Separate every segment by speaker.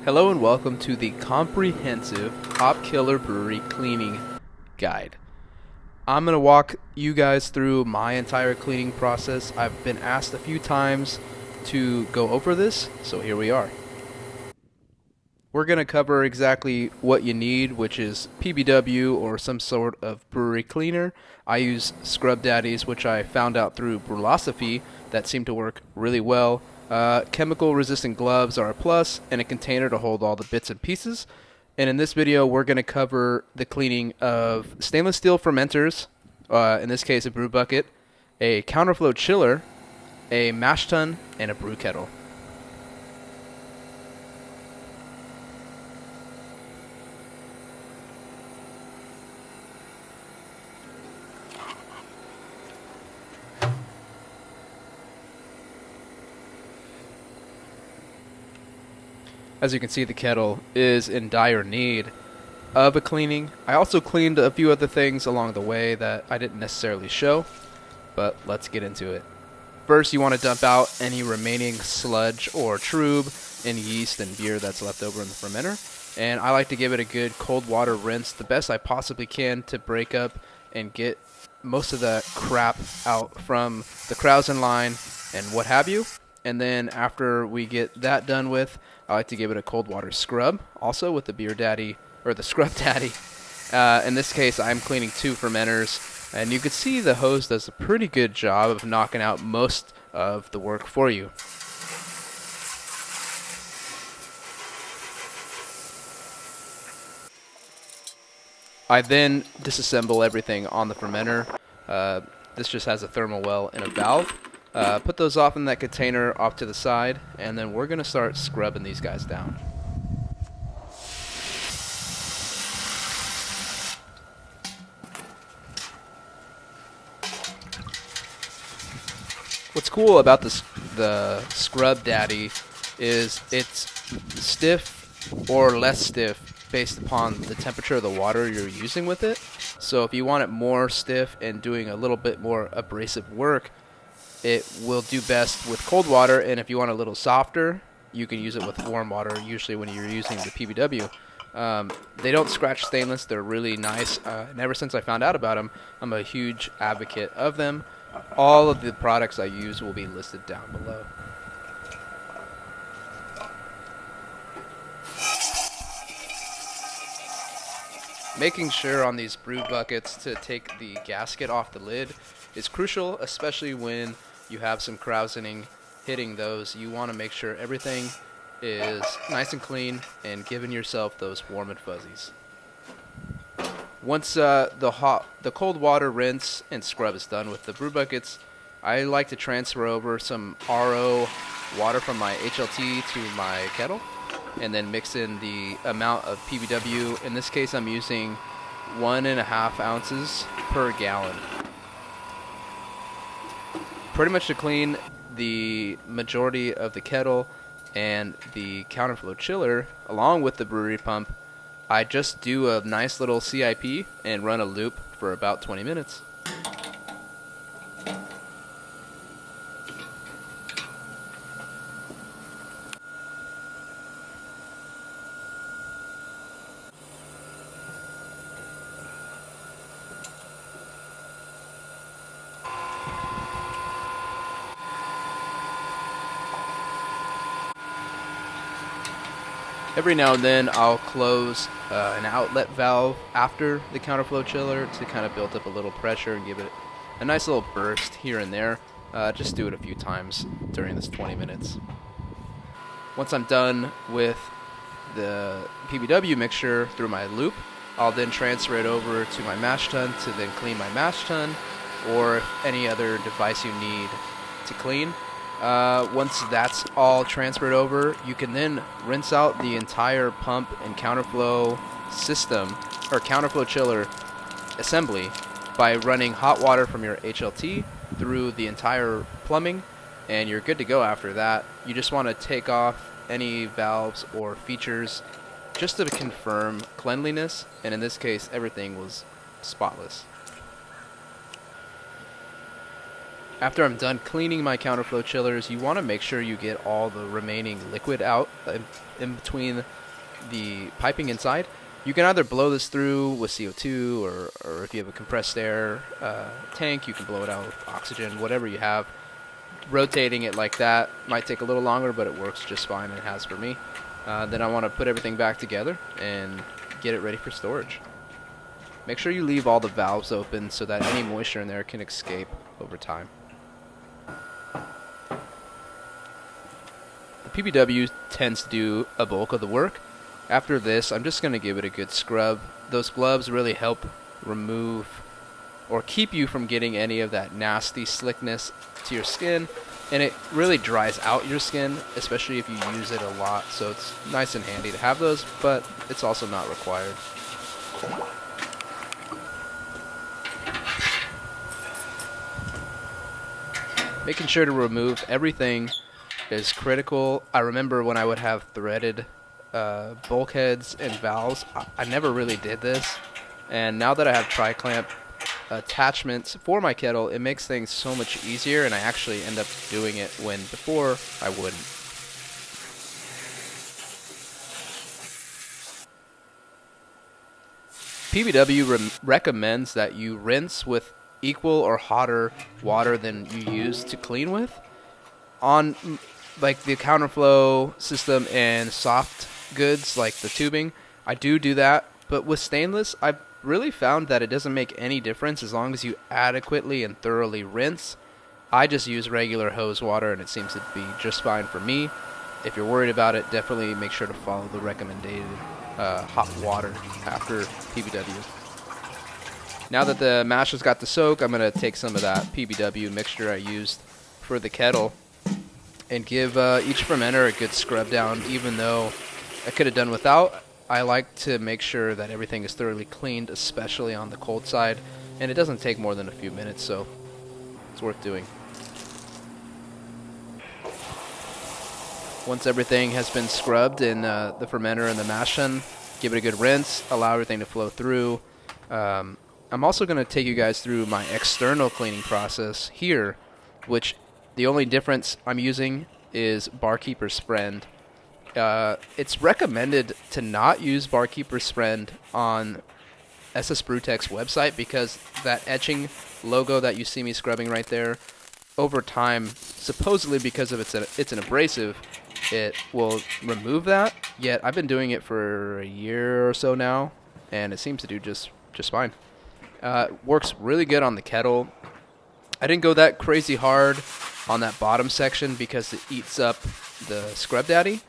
Speaker 1: Hello and welcome to the comprehensive Hop Killer Brewery cleaning guide. I'm going to walk you guys through my entire cleaning process. I've been asked a few times to go over this, so here we are. We're going to cover exactly what you need, which is PBW or some sort of brewery cleaner. I use Scrub Daddies, which I found out through Brulosophy that seem to work really well. Chemical resistant gloves are a plus, and a container to hold all the bits and pieces. And in this video, we're going to cover the cleaning of stainless steel fermenters, in this case a brew bucket, a counterflow chiller, a mash tun, and a brew kettle. As you can see, the kettle is in dire need of a cleaning. I also cleaned a few other things along the way that I didn't necessarily show, but let's get into it. First, you want to dump out any remaining sludge or trube and yeast and beer that's left over in the fermenter. And I like to give it a good cold water rinse, the best I possibly can, to break up and get most of the crap out from the krausen line and what have you. And then after we get that done with, I like to give it a cold water scrub, also with the Beer Daddy, or the Scrub Daddy. In this case, I'm cleaning 2 fermenters, and you can see the hose does a pretty good job of knocking out most of the work for you. I then disassemble everything on the fermenter. This just has a thermal well and a valve. Put those off in that container off to the side, and then we're going to start scrubbing these guys down. What's cool about the Scrub Daddy is it's stiff or less stiff based upon the temperature of the water you're using with it. So if you want it more stiff and doing a little bit more abrasive work, it will do best with cold water, and if you want a little softer, you can use it with warm water, usually when you're using the PBW. They don't scratch stainless. They're really nice, and ever since I found out about them, I'm a huge advocate of them. All of the products I use will be listed down below. Making sure on these brew buckets to take the gasket off the lid is crucial, especially when you have some krausening hitting those. You want to make sure everything is nice and clean and giving yourself those warm and fuzzies. Once the cold water rinse and scrub is done with the brew buckets, I like to transfer over some RO water from my HLT to my kettle and then mix in the amount of PBW. In this case, I'm using 1.5 ounces per gallon. Pretty much to clean the majority of the kettle and the counterflow chiller along with the brewery pump, I just do a nice little CIP and run a loop for about 20 minutes. Every now and then I'll close an outlet valve after the counterflow chiller to kind of build up a little pressure and give it a nice little burst here and there. Just do it a few times during this 20 minutes. Once I'm done with the PBW mixture through my loop, I'll then transfer it over to my mash tun to then clean my mash tun or any other device you need to clean. Once that's all transferred over, you can then rinse out the entire pump and counterflow system or counterflow chiller assembly by running hot water from your HLT through the entire plumbing, and you're good to go after that. You just want to take off any valves or features just to confirm cleanliness, and in this case everything was spotless. After I'm done cleaning my counterflow chillers, you want to make sure you get all the remaining liquid out in between the piping inside. You can either blow this through with CO2 or if you have a compressed air tank, you can blow it out with oxygen, whatever you have. Rotating it like that might take a little longer, but it works just fine, and it has for me. Then I want to put everything back together and get it ready for storage. Make sure you leave all the valves open so that any moisture in there can escape over time. The PBW tends to do a bulk of the work. After this, I'm just going to give it a good scrub. Those gloves really help remove or keep you from getting any of that nasty slickness to your skin, and it really dries out your skin, especially if you use it a lot. So it's nice and handy to have those, but it's also not required. Making sure to remove everything is critical. I remember when I would have threaded bulkheads and valves, I never really did this, and now that I have tri-clamp attachments for my kettle, it makes things so much easier, and I actually end up doing it when before I wouldn't. PBW recommends that you rinse with equal or hotter water than you use to clean with. On like the Counterflow system and soft goods like the tubing, I do that, but with stainless, I've really found that it doesn't make any difference as long as you adequately and thoroughly rinse. I just use regular hose water, and it seems to be just fine for me. If you're worried about it, definitely make sure to follow the recommended hot water after PBW. Now that the mash has got the soak, I'm going to take some of that PBW mixture I used for the kettle and give each fermenter a good scrub down. Even though I could have done without, I like to make sure that everything is thoroughly cleaned, especially on the cold side, and it doesn't take more than a few minutes, so it's worth doing. Once everything has been scrubbed in the fermenter and the mash tun, give it a good rinse, allow everything to flow through. I'm also going to take you guys through my external cleaning process here, which the only difference I'm using is Barkeeper's Friend. It's recommended to not use Barkeeper's Friend on SS Brewtech's website because that etching logo that you see me scrubbing right there, over time, supposedly because of it's an abrasive, it will remove that. Yet I've been doing it for a year or so now, and it seems to do just fine. Works really good on the kettle. I didn't go that crazy hard on that bottom section because it eats up the Scrub Daddy,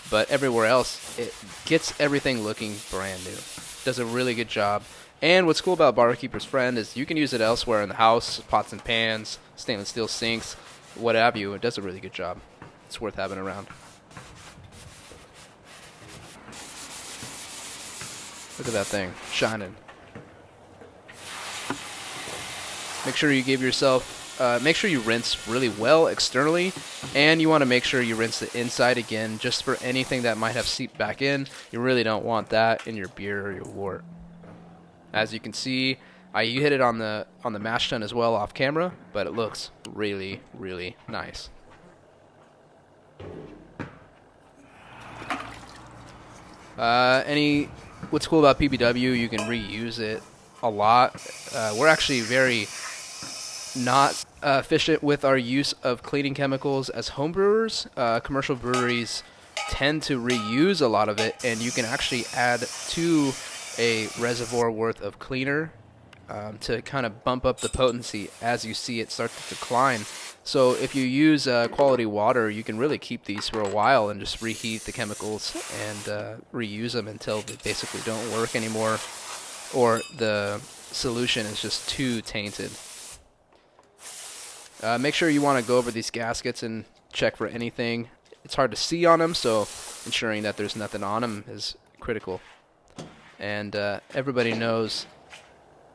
Speaker 1: but everywhere else it gets everything looking brand new. Does a really good job. And what's cool about Barkeeper's Friend is you can use it elsewhere in the house, pots and pans, stainless steel sinks, what have you. It does a really good job. It's worth having around. Look at that thing shining. Make sure you give yourself, make sure you rinse really well externally, and you want to make sure you rinse the inside again just for anything that might have seeped back in. You really don't want that in your beer or your wort. As you can see, I hit it on the mash tun as well off camera, but it looks really, really nice. What's cool about PBW, you can reuse it a lot. We're actually very not efficient with our use of cleaning chemicals as homebrewers. Commercial breweries tend to reuse a lot of it, and you can actually add to a reservoir worth of cleaner to kind of bump up the potency as you see it start to decline. So if you use quality water, you can really keep these for a while and just reheat the chemicals and reuse them until they basically don't work anymore, or the solution is just too tainted. Make sure you want to go over these gaskets and check for anything. It's hard to see on them, so ensuring that there's nothing on them is critical. And everybody knows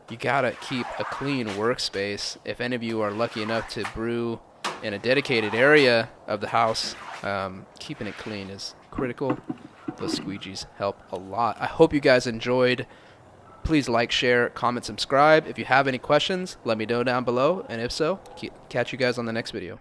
Speaker 1: you gotta keep a clean workspace. If any of you are lucky enough to brew in a dedicated area of the house, keeping it clean is critical. Those squeegees help a lot. I hope you guys enjoyed Please like, share, comment, subscribe. If you have any questions, let me know down below. And if so, catch you guys on the next video.